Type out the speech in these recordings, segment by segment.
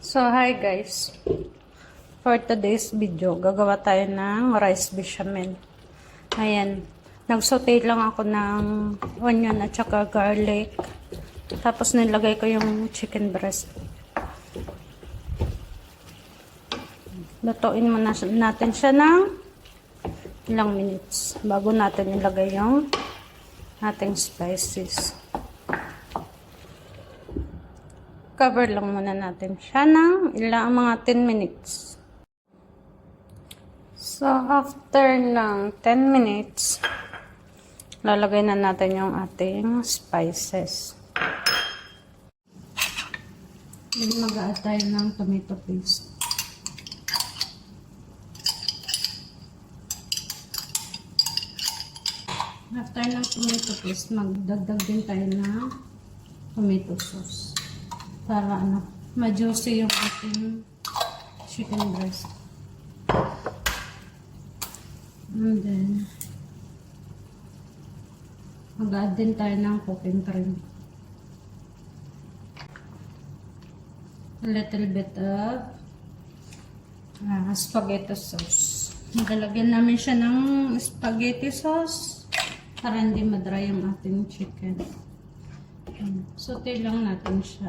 So, hi guys. For today's video, gagawa tayo ng rice bechamel. Ayan. Nagsaute lang ako ng onion at saka garlic. Tapos nilagay ko yung chicken breast. Lutuin muna natin siya ng ilang minutes bago natin ilagay yung ating spices. Cover lang muna natin siya ng ilang mga 10 minutes. So, after ng 10 minutes, lalagay na natin yung ating spices. Mag-a-add tayo ng tomato paste. After ng tomato paste, magdagdag din tayo ng tomato sauce. Para ma-juicy yung ating chicken breast. And then, mag-add din tayo ng cooking cream. A little bit of spaghetti sauce. Nagalagyan namin siya ng spaghetti sauce para hindi madry yung ating chicken. Saute lang natin siya.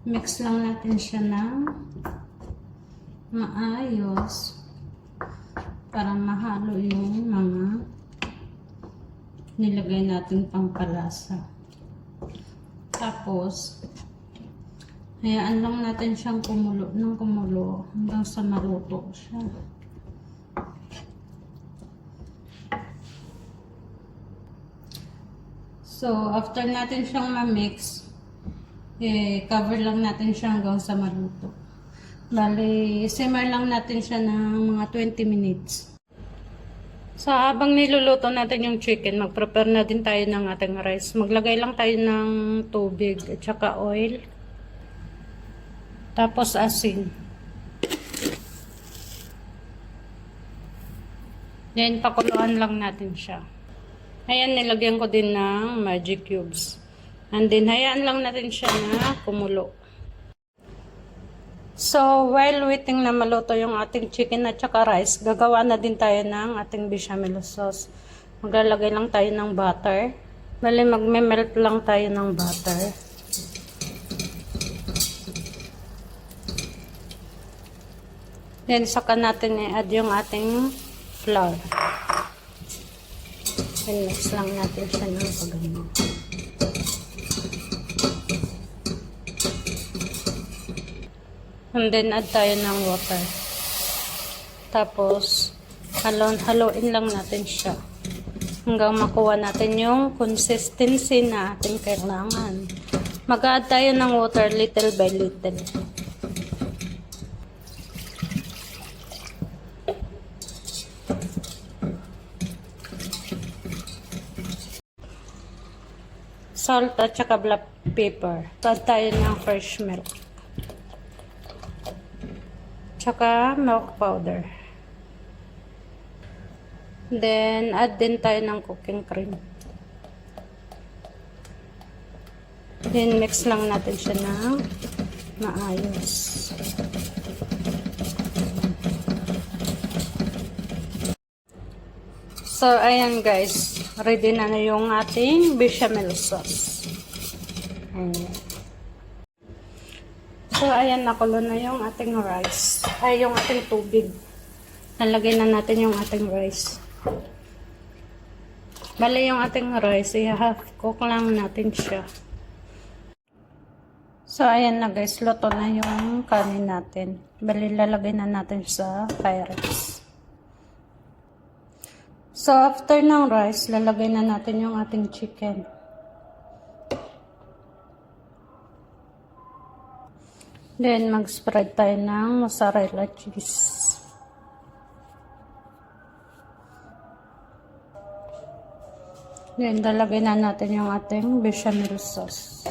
Mix lang natin siya ng maayos para mahalo yung mga nilagay natin pangpalasa. Tapos, hayaan lang natin siyang kumulo ng kumulo hanggang sa maluto siya. So, after natin siyang ma-mix, cover lang natin siya hanggang sa maluto. Bali, simmer lang natin siya ng mga 20 minutes. So, habang niluluto natin yung chicken, mag-prepare na din tayo ng ating rice. Maglagay lang tayo ng tubig at saka oil. Tapos asin. Then, pakuluan lang natin siya. Ayan, nilagyan ko din ng magic cubes. And then, hayaan lang natin siya na kumulo. So, while waiting na maluto yung ating chicken at saka rice, gagawa na din tayo ng ating bechamel sauce. Maglalagay lang tayo ng butter. Bali, magme-melt lang tayo ng butter. Then, saka natin i-add yung ating flour. Mix lang natin siya ng pagano. And then, add tayo ng water. Tapos, haluin lang natin siya. Hanggang makuha natin yung consistency na ating kailangan. Mag-add tayo ng water little by little. Salt at saka black pepper. Add tayo ng fresh milk. Tsaka milk powder. Then, add din tayo ng cooking cream. Then, mix lang natin siya ng maayos. So, ayan guys. Ready na yung ating bechamel sauce. Ayan. So, ayan, nakulo na yung ating rice. Ay, yung ating tubig. Nalagay na natin yung ating rice. Bali, yung ating rice, i-half cook lang natin siya. So, ayan na guys, luto na yung kanin natin. Bali, lalagay na natin sa Pyrex. So, after ng rice, lalagay na natin yung ating chicken. Then, mag-spread tayo ng mozzarella cheese. Then, lalagay na natin yung ating bechamel sauce.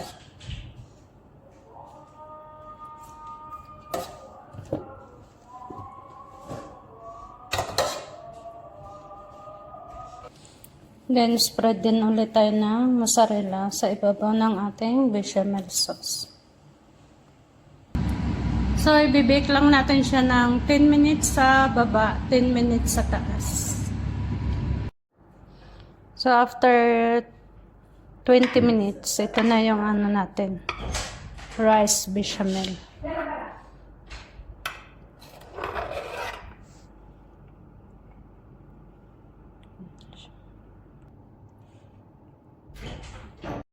Then, spread din ulit tayo ng mozzarella sa ibabaw ng ating bechamel sauce. So, ibibake lang natin siya ng 10 minutes sa baba, 10 minutes sa taas. So, after 20 minutes, ito na yung ano natin, rice bechamel.